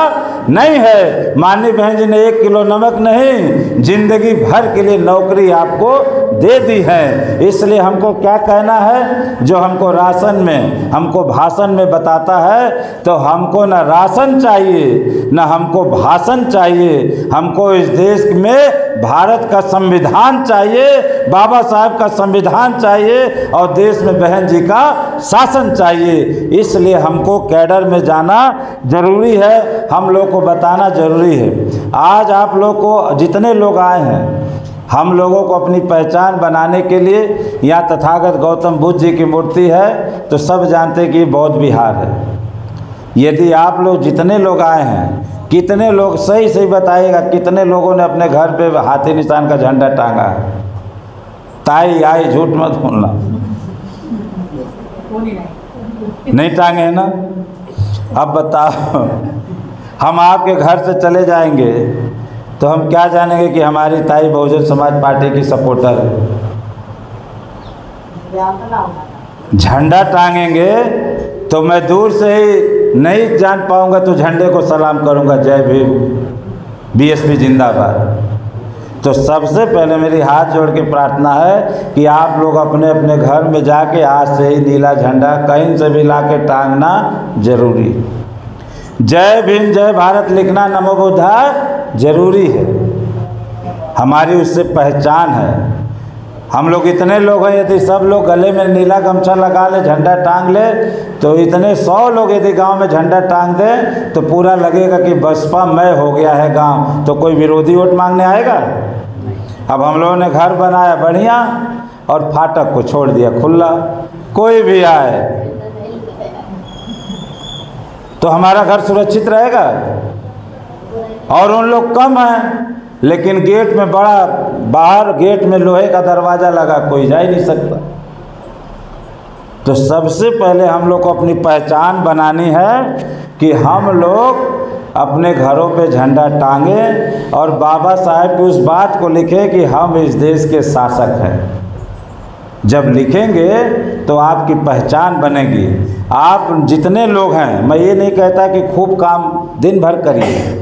नहीं है। माननीय बहन जी ने 1 किलो नमक नहीं, जिंदगी भर के लिए नौकरी आपको दे दी है। इसलिए हमको क्या कहना है, जो हमको राशन में हमको भाषण में बताता है, तो हमको न राशन चाहिए न हमको भाषण चाहिए। हमको इस देश में भारत का संविधान चाहिए, बाबा साहब का संविधान चाहिए, और देश में बहन जी का शासन चाहिए। इसलिए हमको कैडर में जाना जरूरी है, हम लोग को बताना जरूरी है। आज आप लोग को जितने लोग आए हैं, हम लोगों को अपनी पहचान बनाने के लिए, यहाँ तथागत गौतम बुद्ध जी की मूर्ति है तो सब जानते हैं कि ये बौद्ध विहार है। यदि आप लोग जितने लोग आए हैं, कितने लोग सही सही बताइएगा, कितने लोगों ने अपने घर पे हाथी निशान का झंडा टांगा है? ताई आई झूठ मत बोलना, नहीं टांगे है ना? अब बताओ, हम आपके घर से चले जाएंगे तो हम क्या जानेंगे कि हमारी ताई बहुजन समाज पार्टी की सपोर्टर है? झंडा टांगेंगे तो मैं दूर से ही नहीं जान पाऊंगा, तो झंडे को सलाम करूंगा, जय भीम, बीएसपी जिंदाबाद। तो सबसे पहले मेरी हाथ जोड़ के प्रार्थना है कि आप लोग अपने अपने घर में जाके आज से ही नीला झंडा कहीं से भी ला के टांगना जरूरी। जय भीम जय भारत लिखना नमो बुद्धाय जरूरी है, हमारी उससे पहचान है। हम लोग इतने लोग हैं, यदि सब लोग गले में नीला गमछा लगा ले, झंडा टांग ले, तो इतने 100 लोग यदि गांव में झंडा टांग दें तो पूरा लगेगा कि बसपा मय हो गया है गांव, तो कोई विरोधी वोट मांगने आएगा? अब हम लोगों ने घर बनाया बढ़िया और फाटक को छोड़ दिया खुला, कोई भी आए तो हमारा घर सुरक्षित रहेगा। और उन लोग कम हैं, लेकिन गेट में बड़ा, बाहर गेट में लोहे का दरवाज़ा लगा, कोई जा ही नहीं सकता। तो सबसे पहले हम लोग को अपनी पहचान बनानी है कि हम लोग अपने घरों पे झंडा टांगे और बाबा साहब की उस बात को लिखें कि हम इस देश के शासक हैं। जब लिखेंगे तो आपकी पहचान बनेगी। आप जितने लोग हैं, मैं ये नहीं कहता कि खूब काम दिन भर करिए,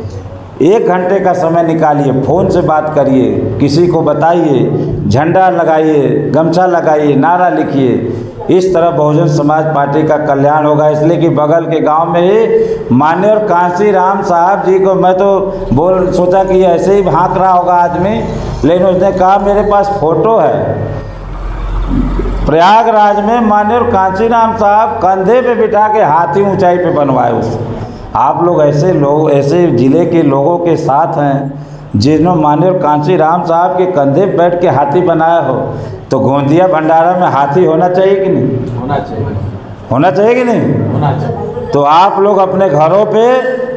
1 घंटे का समय निकालिए, फ़ोन से बात करिए, किसी को बताइए, झंडा लगाइए, गमछा लगाइए, नारा लिखिए। इस तरह बहुजन समाज पार्टी का कल्याण होगा। इसलिए कि बगल के गांव में ही मान्य और कांसी राम साहब जी को मैं तो सोचा कि ऐसे ही भांक रहा होगा आदमी, लेकिन उसने कहा मेरे पास फ़ोटो है। प्रयागराज में मान्य और कांसी राम साहब कंधे पे बिठा के हाथी ऊंचाई पे बनवाए उसे। आप लोग ऐसे लोग, ऐसे ज़िले के लोगों के साथ हैं जिन्होंने माननीय कांसी राम साहब के कंधे पे बैठ के हाथी बनाया हो, तो गोंदिया भंडारा में हाथी होना चाहिए कि नहीं? होना चाहिए। होना चाहिए कि नहीं? होना चाहिए। तो आप लोग अपने घरों पे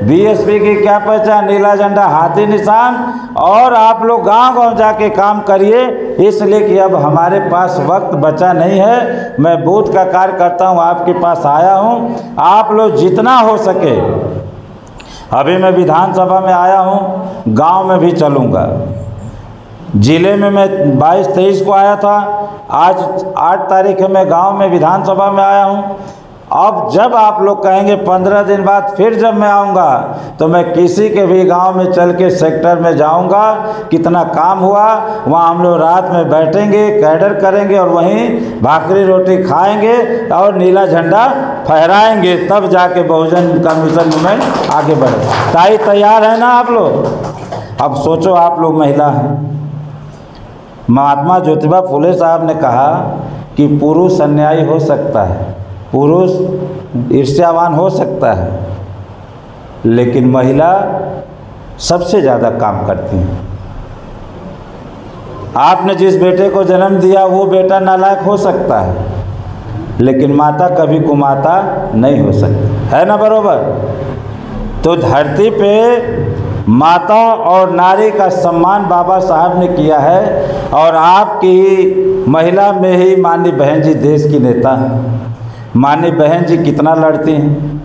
बीएसपी की क्या पहचान, नीला झंडा, हाथी निशान, और आप लोग गांव-गांव जाके काम करिए। इसलिए कि अब हमारे पास वक्त बचा नहीं है। मैं बूथ का कार्य करता हूँ, आपके पास आया हूँ। आप लोग जितना हो सके, अभी मैं विधानसभा में आया हूँ, गांव में भी चलूँगा। ज़िले में मैं 22-23 को आया था, आज 8 तारीख है, मैं गांव में विधानसभा में आया हूँ। अब जब आप लोग कहेंगे 15 दिन बाद फिर जब मैं आऊँगा, तो मैं किसी के भी गांव में चल के सेक्टर में जाऊँगा, कितना काम हुआ वहाँ हम लोग रात में बैठेंगे, कैडर करेंगे और वहीं भाकरी रोटी खाएंगे और नीला झंडा फहराएंगे, तब जाके बहुजन कमीशन मूवमेंट आगे बढ़े। ताई तैयार है ना आप लोग? अब सोचो, आप लोग महिला हैं। महात्मा ज्योतिबा फुले साहब ने कहा कि पुरुष अन्यायी हो सकता है, पुरुष ईर्ष्यावान हो सकता है, लेकिन महिला सबसे ज़्यादा काम करती है। आपने जिस बेटे को जन्म दिया वो बेटा नालायक हो सकता है, लेकिन माता कभी कुमाता नहीं हो सकती, है ना बरोबर? तो धरती पे माता और नारी का सम्मान बाबा साहब ने किया है, और आपकी महिला में ही माननीय बहन जी देश की नेता हैं। माननीय बहन जी कितना लड़ती हैं,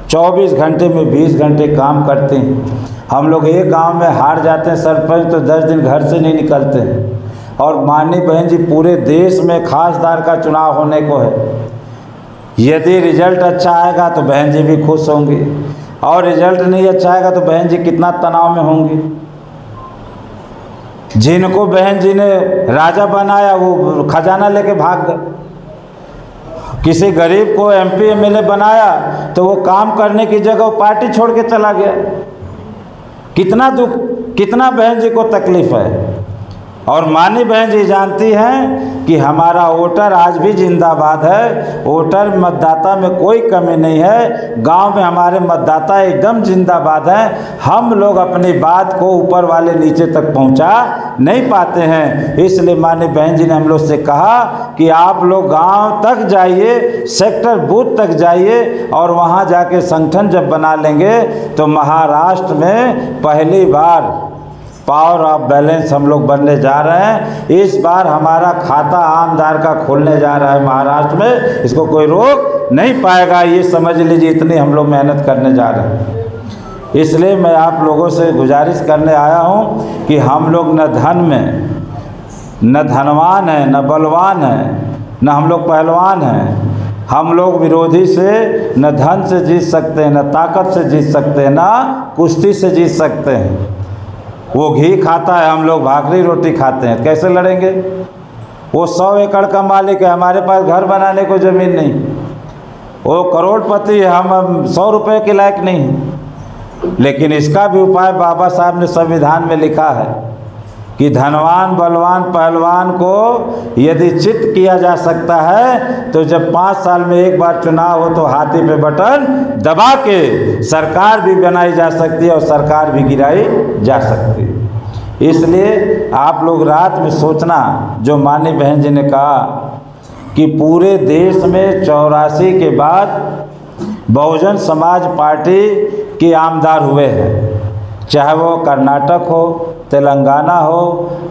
24 घंटे में 20 घंटे काम करते हैं। हम लोग एक गांव में हार जाते हैं सरपंच, तो 10 दिन घर से नहीं निकलते हैं। और माननीय बहन जी पूरे देश में खासदार का चुनाव होने को है। यदि रिजल्ट अच्छा आएगा तो बहन जी भी खुश होंगी, और रिजल्ट नहीं अच्छा आएगा तो बहन जी कितना तनाव में होंगी। जिनको बहन जी ने राजा बनाया वो खजाना लेके भाग गए, किसी गरीब को MP MLA बनाया तो वो काम करने की जगह वो पार्टी छोड़ के चला गया। कितना दुख, कितना बहन जी को तकलीफ है। और माननीय बहन जी जानती हैं कि हमारा वोटर आज भी जिंदाबाद है, वोटर मतदाता में कोई कमी नहीं है, गांव में हमारे मतदाता एकदम जिंदाबाद हैं। हम लोग अपनी बात को ऊपर वाले नीचे तक पहुंचा नहीं पाते हैं, इसलिए माननीय बहन जी ने हम लोग से कहा कि आप लोग गांव तक जाइए, सेक्टर बूथ तक जाइए, और वहां जाके संगठन जब बना लेंगे तो महाराष्ट्र में पहली बार पावर ऑफ बैलेंस हम लोग बनने जा रहे हैं। इस बार हमारा खाता आमदार का खुलने जा रहा है महाराष्ट्र में, इसको कोई रोक नहीं पाएगा, ये समझ लीजिए। इतनी हम लोग मेहनत करने जा रहे हैं। इसलिए मैं आप लोगों से गुजारिश करने आया हूँ कि हम लोग न धन में, न धनवान हैं, न बलवान हैं, न हम लोग पहलवान हैं। हम लोग विरोधी से न धन से जीत सकते हैं, न ताकत से जीत सकते हैं, न कुश्ती से जीत सकते हैं। वो घी खाता है, हम लोग भाकरी रोटी खाते हैं, कैसे लड़ेंगे? वो 100 एकड़ का मालिक है, हमारे पास घर बनाने को ज़मीन नहीं। वो करोड़पति है, हम 100 रुपये के लायक नहीं हैं। लेकिन इसका भी उपाय बाबा साहब ने संविधान में लिखा है कि धनवान, बलवान, पहलवान को यदि चित किया जा सकता है तो जब 5 साल में एक बार चुनाव हो तो हाथी पे बटन दबा के सरकार भी बनाई जा सकती है और सरकार भी गिराई जा सकती है। इसलिए आप लोग रात में सोचना, जो माननीय बहन जी ने कहा कि पूरे देश में 84 के बाद बहुजन समाज पार्टी के आमदार हुए हैं, चाहे वो कर्नाटक हो, तेलंगाना हो,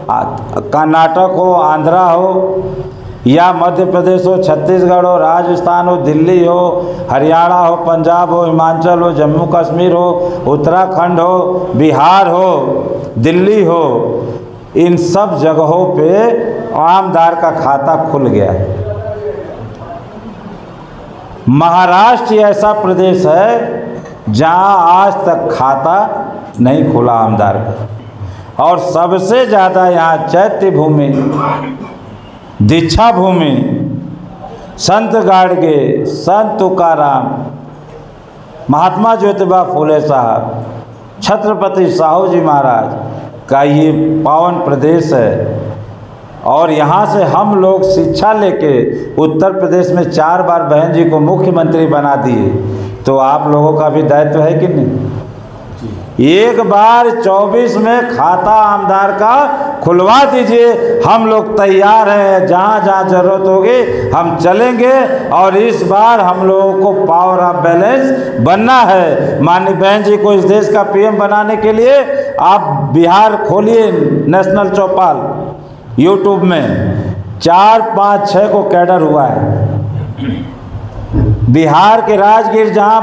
कर्नाटक हो, आंध्रा हो, या मध्य प्रदेश हो, छत्तीसगढ़ हो, राजस्थान हो, दिल्ली हो, हरियाणा हो, पंजाब हो, हिमाचल हो, जम्मू कश्मीर हो, उत्तराखंड हो, बिहार हो, दिल्ली हो, इन सब जगहों पे आमदार का खाता खुल गया है। महाराष्ट्र ऐसा प्रदेश है जहां आज तक खाता नहीं खुला आमदार का, और सबसे ज़्यादा यहाँ चैत्य भूमि, दीक्षा भूमि, संत गाडगे, संत तुकाराम, महात्मा ज्योतिबा फुले साहब, छत्रपति साहू जी महाराज का ये पावन प्रदेश है। और यहाँ से हम लोग शिक्षा लेके उत्तर प्रदेश में 4 बार बहन जी को मुख्यमंत्री बना दिए, तो आप लोगों का भी दायित्व है कि नहीं? एक बार 24 में खाता आमदार का खुलवा दीजिए, हम लोग तैयार हैं, जहाँ जहाँ जरूरत होगी हम चलेंगे। और इस बार हम लोगों को पावर ऑफ बैलेंस बनना है। माननीय बहन जी को इस देश का PM बनाने के लिए आप बिहार खोलिए नेशनल चौपाल, यूट्यूब में 4, 5, 6 को कैडर हुआ है। बिहार के राजगीर जहाँ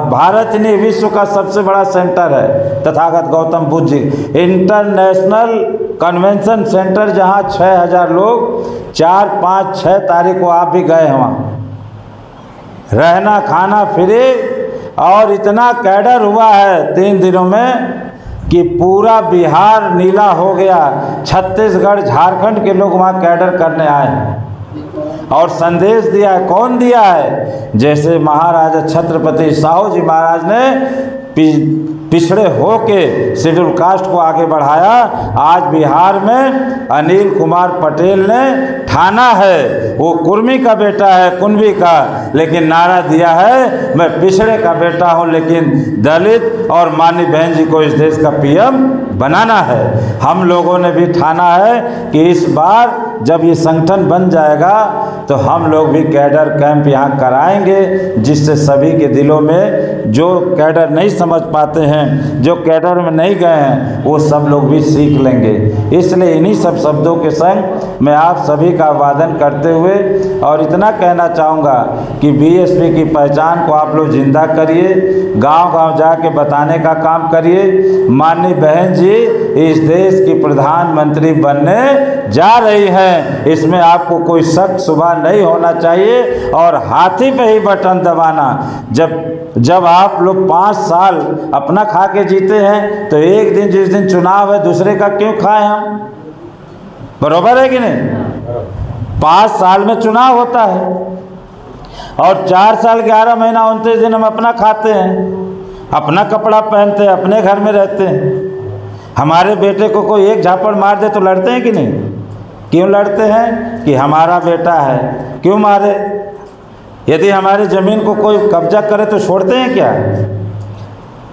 भारत ने विश्व का सबसे बड़ा सेंटर है Tathagata Gautam Buddha ji international convention centre, जहाँ 6000 लोग 4, 5, 6 तारीख को आप भी गए हैं वहाँ, रहना खाना फ्री, और इतना कैडर हुआ है 3 दिनों में कि पूरा बिहार नीला हो गया। छत्तीसगढ़ झारखंड के लोग वहाँ कैडर करने आए हैं और संदेश दिया है। कौन दिया है? जैसे महाराजा छत्रपति साहू जी महाराज ने पिछड़े होके शेड्यूल कास्ट को आगे बढ़ाया, आज बिहार में अनिल कुमार पटेल ने ठाना है, वो कुर्मी का बेटा है, कुंभी का, लेकिन नारा दिया है मैं पिछड़े का बेटा हूं, लेकिन दलित और माननीय बहन जी को इस देश का पीएम बनाना है। हम लोगों ने भी ठाना है कि इस बार जब ये संगठन बन जाएगा तो हम लोग भी कैडर कैंप यहाँ कराएंगे, जिससे सभी के दिलों में जो कैडर नहीं समझ पाते हैं, जो कैडर में नहीं गए हैं, वो सब लोग भी सीख लेंगे। इसलिए इन्हीं सब शब्दों के संग मैं आप सभी का अभिवादन करते हुए और इतना कहना चाहूँगा कि बीएसपी की पहचान को आप लोग जिंदा करिए, गांव-गांव जाके बताने का काम करिए। माननीय बहन जी इस देश की प्रधानमंत्री बनने जा रही हैं, इसमें आपको कोई शक शुबा नहीं होना चाहिए। और हाथी पे ही बटन दबाना, जब आप लोग 5 साल अपना खा के जीते हैं तो एक दिन जिस दिन चुनाव है दूसरे का क्यों खाएं हम? बरोबर है कि नहीं? 5 साल में चुनाव होता है और 4 साल 11 महीना 29 दिन हम अपना खाते हैं, अपना कपड़ा पहनते हैं, अपने घर में रहते हैं। हमारे बेटे को कोई एक झापड़ मार दे तो लड़ते हैं कि नहीं? क्यों लड़ते हैं? कि हमारा बेटा है। क्यों मारे? यदि हमारी ज़मीन को कोई कब्जा करे तो छोड़ते हैं क्या?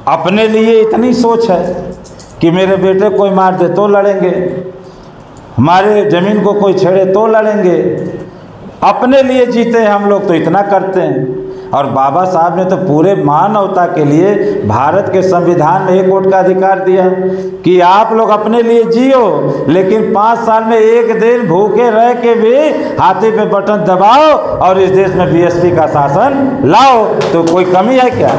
अपने लिए इतनी सोच है कि मेरे बेटे कोई मार दे तो लड़ेंगे, हमारे ज़मीन को कोई छेड़े तो लड़ेंगे। अपने लिए जीते हैं हम लोग तो इतना करते हैं। और बाबा साहब ने तो पूरे मानवता के लिए भारत के संविधान में 1 वोट का अधिकार दिया कि आप लोग अपने लिए जियो, लेकिन 5 साल में एक दिन भूखे रह के भी हाथी पे बटन दबाओ और इस देश में बीएसपी का शासन लाओ। तो कोई कमी है क्या?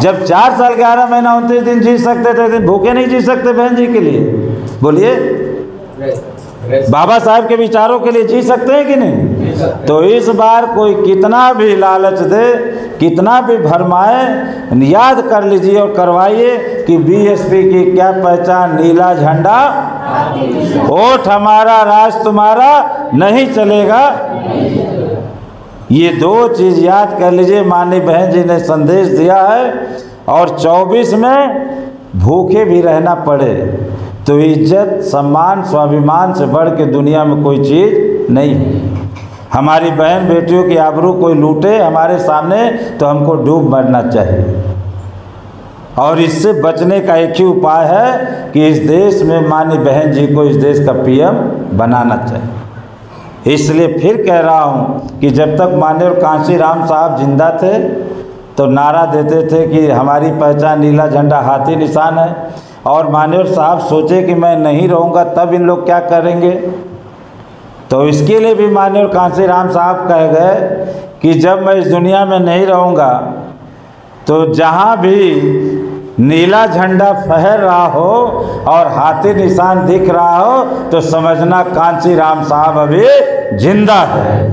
जब 4 साल 11 महीना 29 दिन जी सकते थे, दिन भूखे नहीं जी सकते बहन जी के लिए? बोलिए, बाबा साहब के विचारों के लिए जी सकते हैं कि नहीं? तो इस बार कोई कितना भी लालच दे, कितना भी भरमाए, याद कर लीजिए और करवाइए कि बीएसपी की क्या पहचान? नीला झंडा, वोट हमारा राज तुम्हारा नहीं चलेगा। ये 2 चीज़ याद कर लीजिए। माननीय बहन जी ने संदेश दिया है और 24 में भूखे भी रहना पड़े तो इज्जत, सम्मान, स्वाभिमान से बढ़ के दुनिया में कोई चीज़ नहीं है। हमारी बहन बेटियों की आबरू कोई लूटे हमारे सामने तो हमको डूब मरना चाहिए। और इससे बचने का एक ही उपाय है कि इस देश में माननीय बहन जी को इस देश का पीएम बनाना चाहिए। इसलिए फिर कह रहा हूँ कि जब तक माननीय कांशीराम साहब जिंदा थे तो नारा देते थे कि हमारी पहचान नीला झंडा हाथी निशान है, और माननीय साहब सोचे कि मैं नहीं रहूँगा तब इन लोग क्या करेंगे। तो इसके लिए भी माननीय कांशीराम साहब कह गए कि जब मैं इस दुनिया में नहीं रहूँगा तो जहाँ भी नीला झंडा फहर रहा हो और हाथी निशान दिख रहा हो तो समझना कांशीराम साहब अभी जिंदा है।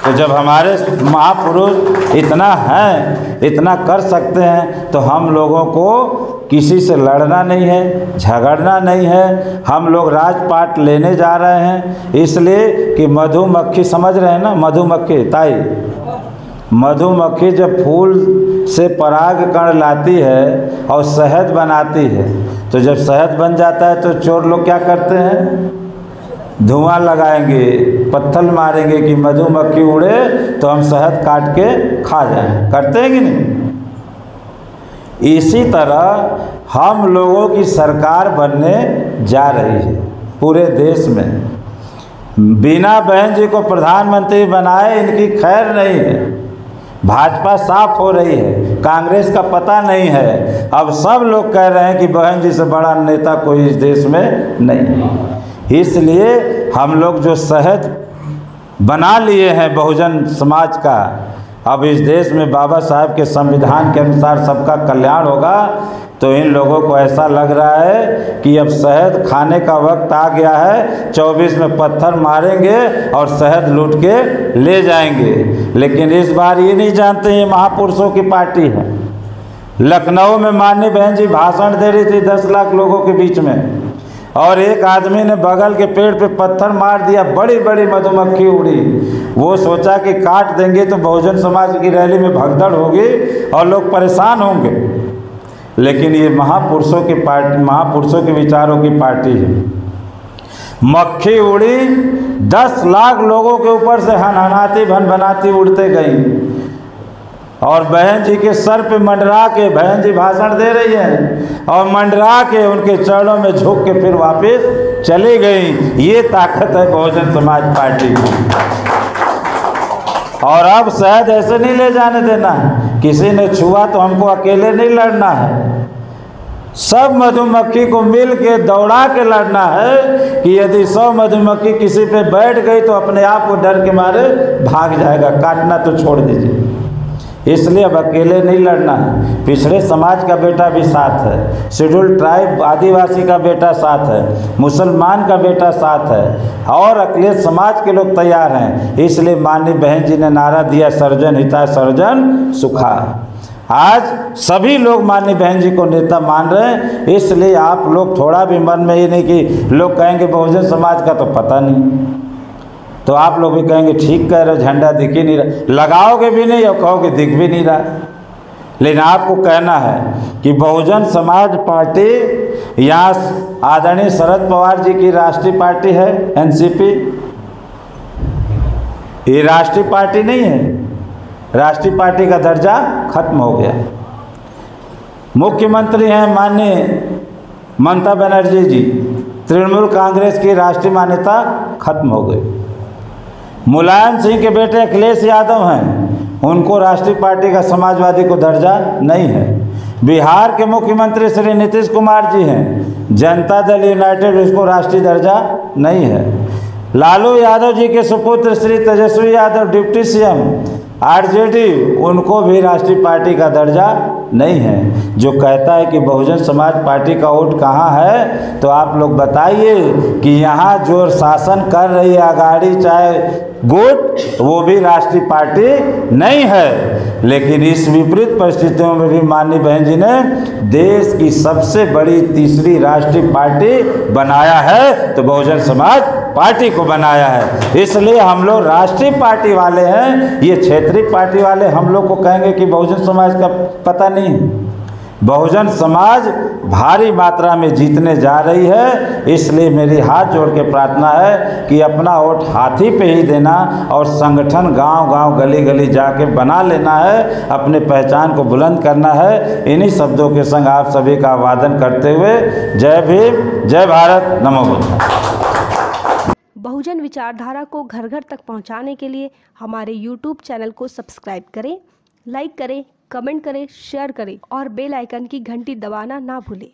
तो जब हमारे महापुरुष इतना हैं, इतना कर सकते हैं, तो हम लोगों को किसी से लड़ना नहीं है, झगड़ना नहीं है। हम लोग राजपाट लेने जा रहे हैं इसलिए कि मधुमक्खी, समझ रहे हैं ना, मधुमक्खी ताई, मधुमक्खी जब फूल से पराग कण लाती है और शहद बनाती है, तो जब शहद बन जाता है तो चोर लोग क्या करते हैं? धुआं लगाएंगे, पत्थर मारेंगे कि मधुमक्खी उड़े तो हम शहद काट के खा जाएं। करते हैं कि नहीं? इसी तरह हम लोगों की सरकार बनने जा रही है पूरे देश में। बिना बहन जी को प्रधानमंत्री बनाए इनकी खैर नहीं है। भाजपा साफ हो रही है, कांग्रेस का पता नहीं है। अब सब लोग कह रहे हैं कि बहन जी से बड़ा नेता कोई इस देश में नहीं है। इसलिए हम लोग जो शहद बना लिए हैं बहुजन समाज का, अब इस देश में बाबा साहब के संविधान के अनुसार सबका कल्याण होगा, तो इन लोगों को ऐसा लग रहा है कि अब शहद खाने का वक्त आ गया है, 24 में पत्थर मारेंगे और शहद लूट के ले जाएंगे। लेकिन इस बार ये नहीं जानते ये महापुरुषों की पार्टी है। लखनऊ में माननीय बहन जी भाषण दे रही थी 10 लाख लोगों के बीच में, और एक आदमी ने बगल के पेड़ पे पत्थर मार दिया, बड़ी बड़ी मधुमक्खी उड़ी। वो सोचा कि काट देंगे तो बहुजन समाज की रैली में भगदड़ होगी और लोग परेशान होंगे, लेकिन ये महापुरुषों की पार्टी, महापुरुषों के विचारों की पार्टी है। मक्खी उड़ी, 10 लाख लोगों के ऊपर से हनहनाती भनभनाती उड़ते गई, और बहन जी के सर पे मंडरा के बहन जी भाषण दे रही हैं और मंडरा के उनके चरणों में झुक के फिर वापस चली गई। ये ताकत है बहुजन समाज पार्टी की। और अब शहद ऐसे नहीं ले जाने देना है, किसी ने छुआ तो हमको अकेले नहीं लड़ना है, सब मधुमक्खी को मिल के दौड़ा के लड़ना है कि यदि 100 मधुमक्खी किसी पे बैठ गई तो अपने आप वो डर के मारे भाग जाएगा, काटना तो छोड़ दीजिए। इसलिए अब अकेले नहीं लड़ना है। पिछड़े समाज का बेटा भी साथ है, शेड्यूल ट्राइब आदिवासी का बेटा साथ है, मुसलमान का बेटा साथ है, और अखिलेश समाज के लोग तैयार हैं। इसलिए माननीय बहन जी ने नारा दिया, सर्वजन हिताय सर्वजन सुखाय। आज सभी लोग माननीय बहन जी को नेता मान रहे हैं। इसलिए आप लोग थोड़ा भी मन में ये नहीं कि लोग कहेंगे बहुजन समाज का तो पता नहीं, तो आप लोग भी कहेंगे ठीक कह रहे, झंडा दिख ही नहीं रहा, लगाओगे भी नहीं और कहोगे दिख भी नहीं रहा। लेकिन आपको कहना है कि बहुजन समाज पार्टी यहाँ आदरणीय शरद पवार जी की राष्ट्रीय पार्टी है, एनसीपी। ये राष्ट्रीय पार्टी नहीं है, राष्ट्रीय पार्टी का दर्जा खत्म हो गया। मुख्यमंत्री हैं माननीय ममता बनर्जी जी, तृणमूल कांग्रेस की राष्ट्रीय मान्यता खत्म हो गई। मुलायम सिंह के बेटे अखिलेश यादव हैं, उनको राष्ट्रीय पार्टी का समाजवादी को दर्जा नहीं है। बिहार के मुख्यमंत्री श्री नीतीश कुमार जी हैं, जनता दल यूनाइटेड, उसको राष्ट्रीय दर्जा नहीं है। लालू यादव जी के सुपुत्र Shri Tejashwi Yadav deputy CM RJD, उनको भी राष्ट्रीय पार्टी का दर्जा नहीं है। जो कहता है कि बहुजन समाज पार्टी का वोट कहाँ है, तो आप लोग बताइए कि यहाँ जो शासन कर रही है अगाड़ी चाहे गुट, वो भी राष्ट्रीय पार्टी नहीं है। लेकिन इस विपरीत परिस्थितियों में भी माननीय बहन जी ने देश की सबसे बड़ी तीसरी राष्ट्रीय पार्टी बनाया है, तो बहुजन समाज पार्टी को बनाया है। इसलिए हम लोग राष्ट्रीय पार्टी वाले हैं, ये क्षेत्रीय पार्टी वाले हम लोग को कहेंगे कि बहुजन समाज का पता नहीं। बहुजन समाज भारी मात्रा में जीतने जा रही है। इसलिए मेरी हाथ जोड़ के प्रार्थना है कि अपना वोट हाथी पे ही देना, और संगठन गांव-गांव गली-गली जाके बना लेना है, अपने पहचान को बुलंद करना है। इन्हीं शब्दों के संग आप सभी का अभिवादन करते हुए जय भीम, जय भारत, नमो बुद्धाय। बहुजन विचारधारा को घर घर तक पहुंचाने के लिए हमारे YouTube चैनल को सब्सक्राइब करें, लाइक करें, कमेंट करें, शेयर करें और बेल आइकन की घंटी दबाना ना भूलें।